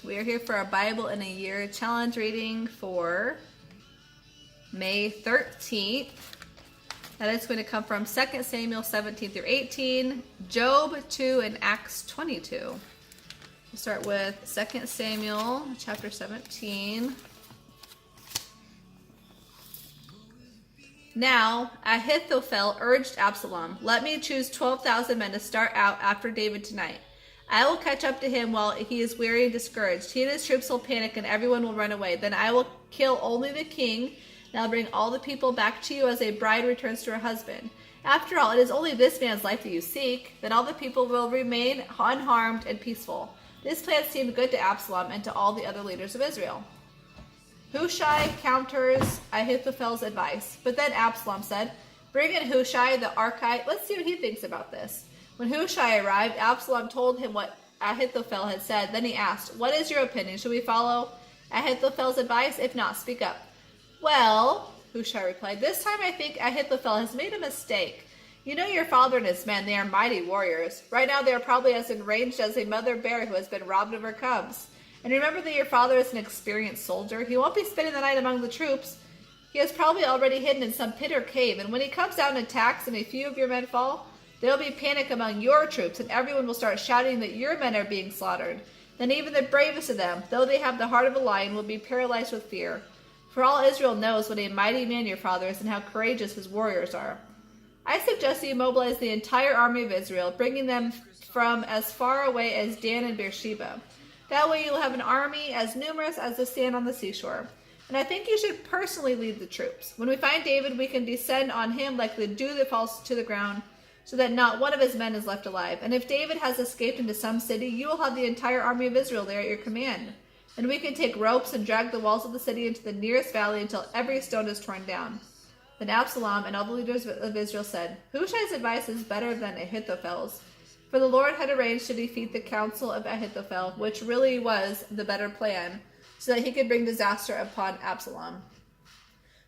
We are here for our Bible in a Year challenge reading for May 13th. That is going to come from 2 Samuel 17 through 18, Job 2, and Acts 22. We'll start with 2 Samuel chapter 17. Now Ahithophel urged Absalom, "Let me choose 12,000 men to start out after David tonight. I will catch up to him while he is weary and discouraged. He and his troops will panic and everyone will run away. Then I will kill only the king, and I'll bring all the people back to you as a bride returns to her husband. After all, it is only this man's life that you seek. Then all the people will remain unharmed and peaceful." This plan seemed good to Absalom and to all the other leaders of Israel. Hushai counters Ahithophel's advice. But then Absalom said, "Bring in Hushai the Archite. Let's see what he thinks about this." When Hushai arrived, Absalom told him what Ahithophel had said. Then he asked, "What is your opinion? Should we follow Ahithophel's advice? If not, speak up." "Well," Hushai replied, "this time I think Ahithophel has made a mistake. You know your father and his men, they are mighty warriors. Right now they are probably as enraged as a mother bear who has been robbed of her cubs. And remember that your father is an experienced soldier. He won't be spending the night among the troops. He is probably already hidden in some pit or cave, and when he comes down and attacks and a few of your men fall, there will be panic among your troops, and everyone will start shouting that your men are being slaughtered. Then even the bravest of them, though they have the heart of a lion, will be paralyzed with fear. For all Israel knows what a mighty man your father is and how courageous his warriors are. I suggest that you mobilize the entire army of Israel, bringing them from as far away as Dan and Beersheba. That way you will have an army as numerous as the sand on the seashore. And I think you should personally lead the troops. When we find David, we can descend on him like the dew that falls to the ground, so that not one of his men is left alive. And if David has escaped into some city, you will have the entire army of Israel there at your command. And we can take ropes and drag the walls of the city into the nearest valley until every stone is torn down." Then Absalom and all the leaders of Israel said, "Hushai's advice is better than Ahithophel's." For the Lord had arranged to defeat the counsel of Ahithophel, which really was the better plan, so that he could bring disaster upon Absalom.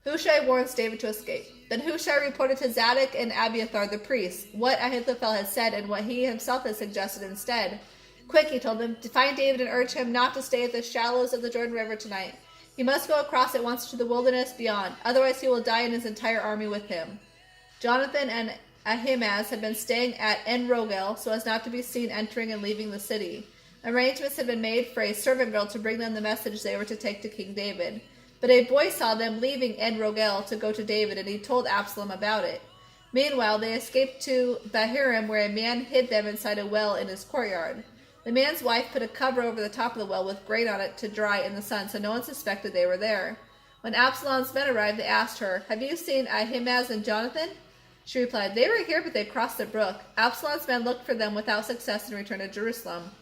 Hushai warns David to escape. Then Hushai reported to Zadok and Abiathar the priests what Ahithophel had said and what he himself had suggested instead. "Quick," he told them, "to find David and urge him not to stay at the shallows of the Jordan River tonight. He must go across at once to the wilderness beyond, otherwise he will die and his entire army with him." Jonathan and Ahimaaz had been staying at En-Rogel so as not to be seen entering and leaving the city. Arrangements had been made for a servant girl to bring them the message they were to take to King David. But a boy saw them leaving En-Rogel to go to David, and he told Absalom about it. Meanwhile, they escaped to Bahurim, where a man hid them inside a well in his courtyard. The man's wife put a cover over the top of the well with grain on it to dry in the sun, so no one suspected they were there. When Absalom's men arrived, they asked her, "Have you seen Ahimaaz and Jonathan?" She replied, "They were here, but they crossed the brook." Absalom's men looked for them without success and returned to Jerusalem.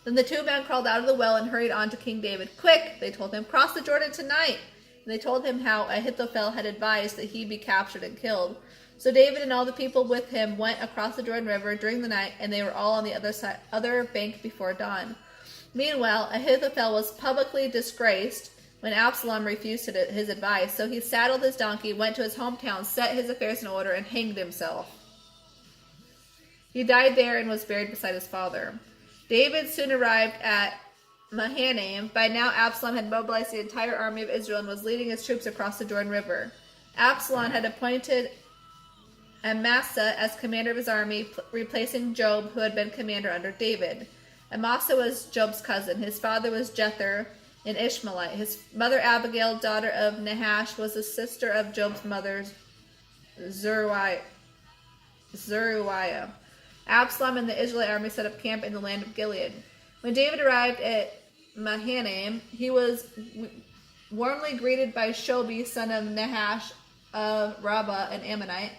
Then the two men crawled out of the well and hurried on to King David. "Quick," they told him, "cross the Jordan tonight." And they told him how Ahithophel had advised that he be captured and killed. So David and all the people with him went across the Jordan River during the night, and they were all on the other bank before dawn. Meanwhile, Ahithophel was publicly disgraced when Absalom refused his advice. So he saddled his donkey, went to his hometown, set his affairs in order, and hanged himself. He died there and was buried beside his father. David soon arrived at Mahanaim. By now, Absalom had mobilized the entire army of Israel and was leading his troops across the Jordan River. Absalom had appointed Amasa as commander of his army, replacing Job, who had been commander under David. Amasa was Job's cousin. His father was Jether, an Ishmaelite. His mother Abigail, daughter of Nahash, was the sister of Job's mother Zeruiah. Absalom and the Israelite army set up camp in the land of Gilead. When David arrived at Mahanaim, he was warmly greeted by Shobi, son of Nahash of Rabbah, an Ammonite,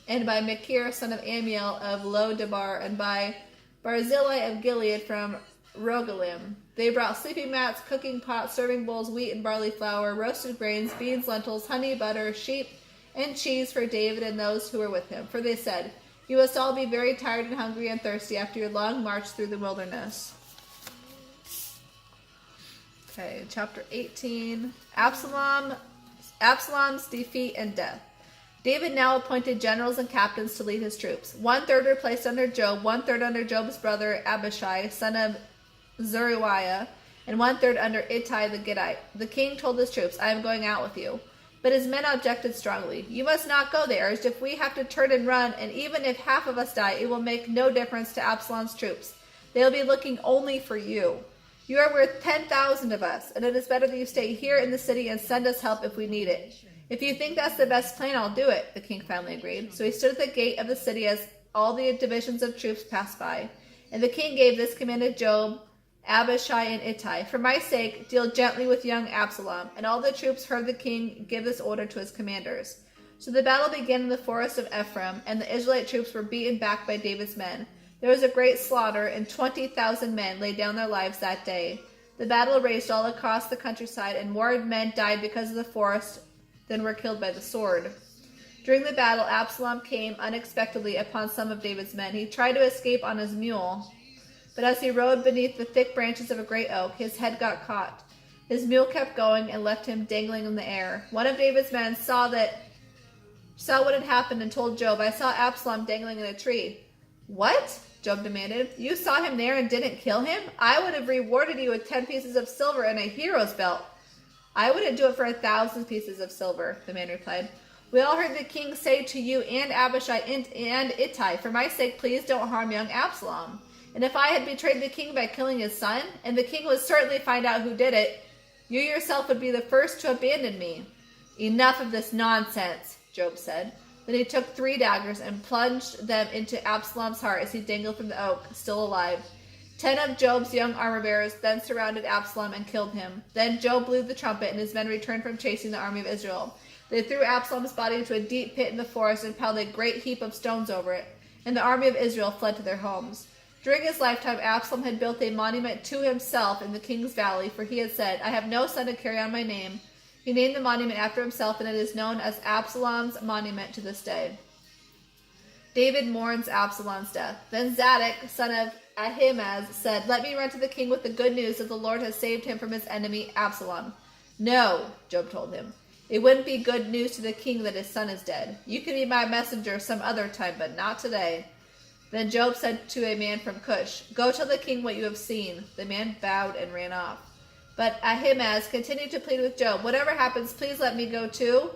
and by Machir, son of Amiel of Lo-Debar, and by Barzillai of Gilead from Rogelim. They brought sleeping mats, cooking pots, serving bowls, wheat and barley flour, roasted grains, beans, lentils, honey, butter, sheep, and cheese for David and those who were with him. For they said, "You must all be very tired and hungry and thirsty after your long march through the wilderness." Okay, chapter 18. Absalom's defeat and death. David now appointed generals and captains to lead his troops. 1/3 were placed under Job, 1/3 under Job's brother Abishai, son of Zeruiah, and 1/3 under Ittai the Gittite. The king told his troops, I am going out with you. But his men objected strongly. You must not go there, as if we have to turn and run, and even if half of us die, it will make no difference to Absalom's troops. They will be looking only for you. You are worth 10,000 of us, and it is better that you stay here in the city and send us help if we need it. If you think that's the best plan, I'll do it, the king finally agreed. So he stood at the gate of the city as all the divisions of troops passed by. And the king gave this command to Joab, Abishai, and Ittai. For my sake, deal gently with young Absalom. And all the troops heard the king give this order to his commanders. So the battle began in the forest of Ephraim, and the Israelite troops were beaten back by David's men. There was a great slaughter, and 20,000 men laid down their lives that day. The battle raged all across the countryside, and more men died because of the forest than were killed by the sword. During the battle, Absalom came unexpectedly upon some of David's men. He tried to escape on his mule, but as he rode beneath the thick branches of a great oak, his head got caught. His mule kept going and left him dangling in the air. One of David's men saw what had happened and told Joab, I saw Absalom dangling in a tree. What? Joab demanded. You saw him there and didn't kill him? I would have rewarded you with 10 pieces of silver and a hero's belt. I wouldn't do it for 1,000 pieces of silver, the man replied. We all heard the king say to you and Abishai and Ittai, for my sake, please don't harm young Absalom. And if I had betrayed the king by killing his son, and the king would certainly find out who did it, you yourself would be the first to abandon me. Enough of this nonsense, Joab said. Then he took 3 daggers and plunged them into Absalom's heart as he dangled from the oak, still alive. 10 of Joab's young armor-bearers then surrounded Absalom and killed him. Then Joab blew the trumpet, and his men returned from chasing the army of Israel. They threw Absalom's body into a deep pit in the forest and piled a great heap of stones over it, and the army of Israel fled to their homes. During his lifetime, Absalom had built a monument to himself in the king's valley, for he had said, I have no son to carry on my name. He named the monument after himself, and it is known as Absalom's monument to this day. David mourns Absalom's death. Then Zadok, son of Ahimaaz, said, Let me run to the king with the good news that the Lord has saved him from his enemy Absalom. No, Joab told him. It wouldn't be good news to the king that his son is dead. You can be my messenger some other time, but not today. Then Joab said to a man from Cush, Go tell the king what you have seen. The man bowed and ran off. But Ahimaaz continued to plead with Joab, Whatever happens, please let me go too.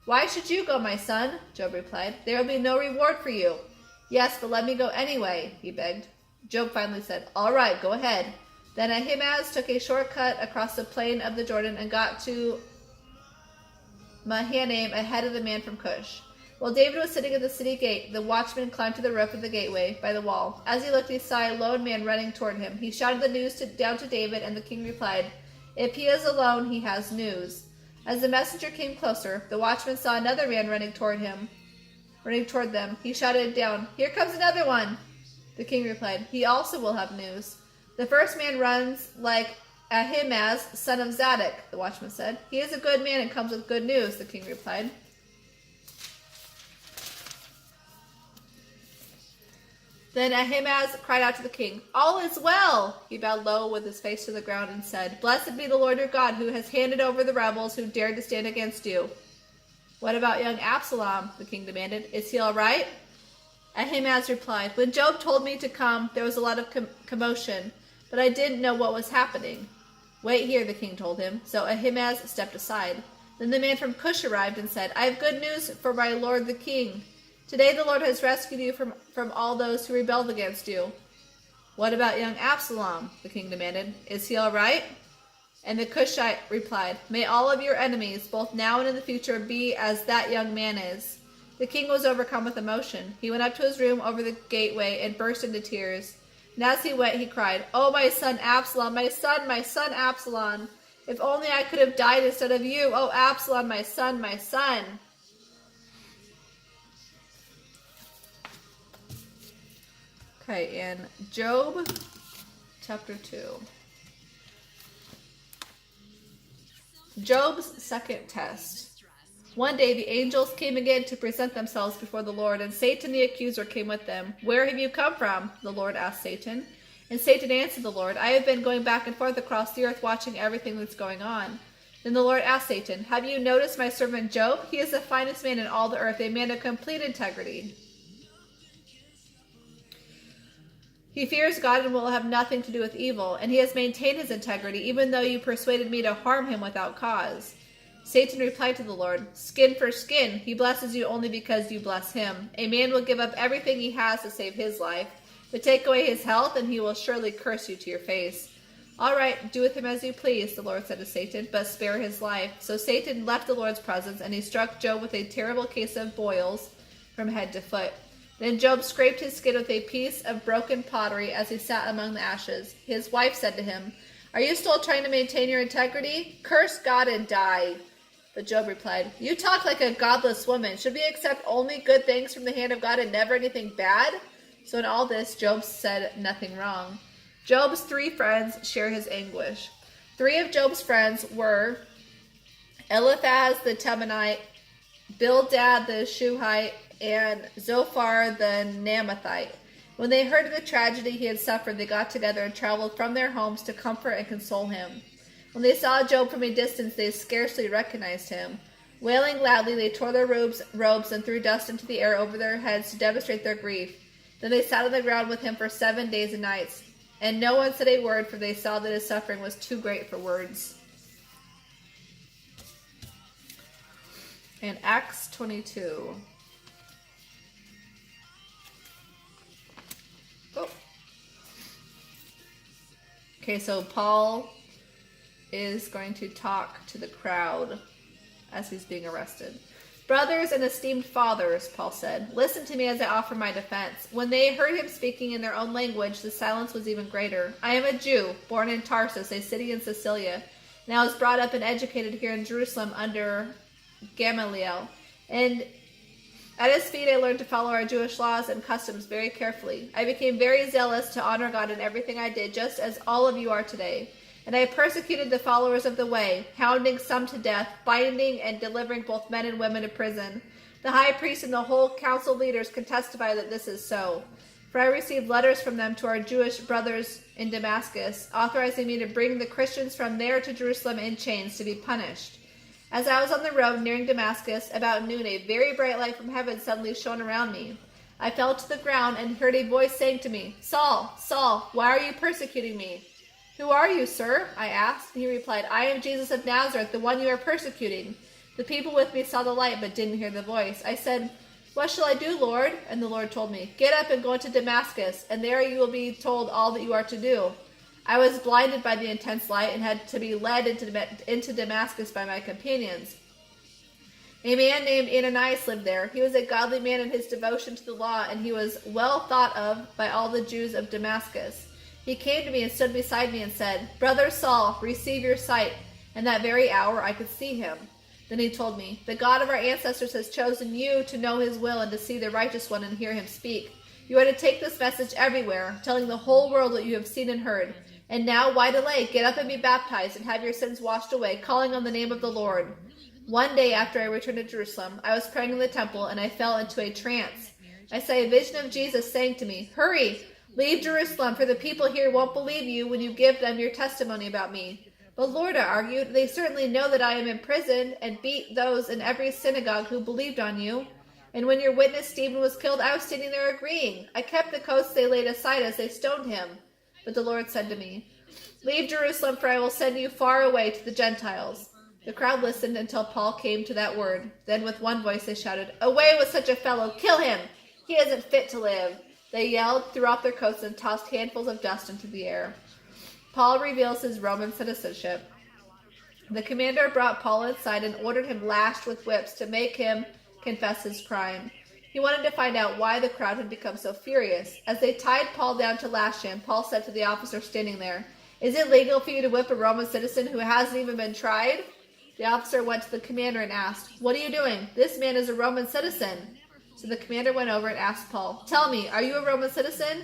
Why should you go, my son? Joab replied. There will be no reward for you. Yes, but let me go anyway, he begged. Joab finally said, All right, go ahead. Then Ahimaaz took a shortcut across the plain of the Jordan and got to Mahanaim ahead of the man from Cush. While David was sitting at the city gate, the watchman climbed to the roof of the gateway by the wall. As he looked, he saw a lone man running toward him. He shouted the news down to David, and the king replied, If he is alone, he has news. As the messenger came closer, the watchman saw another man running toward them. He shouted down, Here comes another one! The king replied, He also will have news. The first man runs like Ahimaaz, son of Zadok, the watchman said. He is a good man and comes with good news, the king replied. Then Ahimaaz cried out to the king, All is well! He bowed low with his face to the ground and said, Blessed be the Lord your God, who has handed over the rebels who dared to stand against you. What about young Absalom? The king demanded. Is he all right? Ahimaaz replied, When Joab told me to come, there was a lot of commotion, but I didn't know what was happening. Wait here, the king told him. So Ahimaaz stepped aside. Then the man from Cush arrived and said, I have good news for my lord the king. Today the Lord has rescued you from all those who rebelled against you. What about young Absalom? The king demanded. Is he all right? And the Cushite replied, May all of your enemies, both now and in the future, be as that young man is. The king was overcome with emotion. He went up to his room over the gateway and burst into tears. And as he went, he cried, Oh, my son Absalom, my son Absalom. If only I could have died instead of you. Oh, Absalom, my son, my son. Okay, in Job chapter 2. Job's second test. One day the angels came again to present themselves before the Lord, and Satan the accuser came with them. Where have you come from? The Lord asked Satan. And Satan answered the Lord, I have been going back and forth across the earth watching everything that's going on. Then the Lord asked Satan, Have you noticed my servant Job? He is the finest man in all the earth, a man of complete integrity. He fears God and will have nothing to do with evil, and he has maintained his integrity, even though you persuaded me to harm him without cause." Satan replied to the Lord, "Skin for skin. He blesses you only because you bless him. A man will give up everything he has to save his life, but take away his health, and he will surely curse you to your face." "All right, do with him as you please," the Lord said to Satan, "but spare his life." So Satan left the Lord's presence, and he struck Job with a terrible case of boils from head to foot. Then Job scraped his skin with a piece of broken pottery as he sat among the ashes. His wife said to him, "Are you still trying to maintain your integrity? Curse God and die." But Job replied, "You talk like a godless woman. Should we accept only good things from the hand of God and never anything bad?" So in all this, Job said nothing wrong. Job's 3 friends share his anguish. 3 of Job's friends were Eliphaz the Temanite, Bildad the Shuhite, and Zophar the Naamathite. When they heard of the tragedy he had suffered, they got together and traveled from their homes to comfort and console him. When they saw Job from a distance, they scarcely recognized him. Wailing loudly, they tore their robes and threw dust into the air over their heads to demonstrate their grief. Then they sat on the ground with him for 7 days and nights. And no one said a word, for they saw that his suffering was too great for words. And Acts 22. Oh. Okay, so Paul is going to talk to the crowd as he's being arrested. "Brothers and esteemed fathers," Paul said, "listen to me as I offer my defense." When they heard him speaking in their own language, the silence was even greater. "I am a Jew, born in Tarsus, a city in Sicilia, and I was brought up and educated here in Jerusalem under Gamaliel. And at his feet I learned to follow our Jewish laws and customs very carefully. I became very zealous to honor God in everything I did, just as all of you are today. And I persecuted the followers of the way, hounding some to death, binding and delivering both men and women to prison. The high priest and the whole council leaders can testify that this is so. For I received letters from them to our Jewish brothers in Damascus, authorizing me to bring the Christians from there to Jerusalem in chains to be punished. As I was on the road nearing Damascus, about noon, a very bright light from heaven suddenly shone around me. I fell to the ground and heard a voice saying to me, 'Saul, Saul, why are you persecuting me?' 'Who are you, sir?' I asked. He replied, 'I am Jesus of Nazareth, the one you are persecuting.' The people with me saw the light but didn't hear the voice. I said, 'What shall I do, Lord?' And the Lord told me, 'Get up and go into Damascus, and there you will be told all that you are to do.' I was blinded by the intense light and had to be led into Damascus by my companions. A man named Ananias lived there. He was a godly man in his devotion to the law, and he was well thought of by all the Jews of Damascus. He came to me and stood beside me and said, 'Brother Saul, receive your sight.' And that very hour I could see him. Then he told me, 'The God of our ancestors has chosen you to know his will and to see the righteous one and hear him speak. You are to take this message everywhere, telling the whole world what you have seen and heard. And now, why delay? Get up and be baptized and have your sins washed away, calling on the name of the Lord.' One day after I returned to Jerusalem, I was praying in the temple, and I fell into a trance. I saw a vision of Jesus saying to me, 'Hurry, leave Jerusalem, for the people here won't believe you when you give them your testimony about me.' 'But Lord,' I argued, 'they certainly know that I am in prison and beat those in every synagogue who believed on you. And when your witness Stephen was killed, I was standing there agreeing. I kept the coats they laid aside as they stoned him.' But the Lord said to me, 'Leave Jerusalem, for I will send you far away to the Gentiles.' The crowd listened until Paul came to that word. Then with one voice they shouted, 'Away with such a fellow! Kill him! He isn't fit to live!' They yelled, threw off their coats, and tossed handfuls of dust into the air." Paul reveals his Roman citizenship. The commander brought Paul inside and ordered him lashed with whips to make him confess his crime. He wanted to find out why the crowd had become so furious. As they tied Paul down to lash him, Paul said to the officer standing there, "Is it legal for you to whip a Roman citizen who hasn't even been tried?" The officer went to the commander and asked, "What are you doing? This man is a Roman citizen." So the commander went over and asked Paul, "Tell me, are you a Roman citizen?"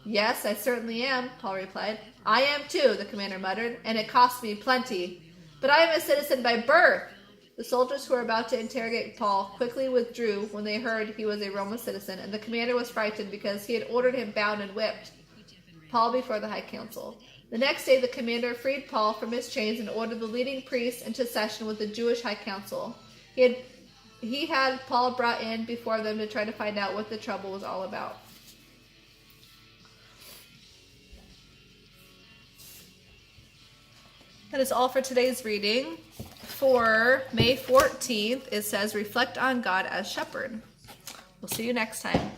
"Yes, I certainly am," Paul replied. "I am too," the commander muttered, "and it costs me plenty. But I am a citizen by birth." The soldiers who were about to interrogate Paul quickly withdrew when they heard he was a Roman citizen, and the commander was frightened because he had ordered him bound and whipped Paul before the high council. The next day the commander freed Paul from his chains and ordered the leading priests into session with the Jewish high council. He had Paul brought in before them to try to find out what the trouble was all about. That is all for today's reading. For May 14th, it says, reflect on God as shepherd. We'll see you next time.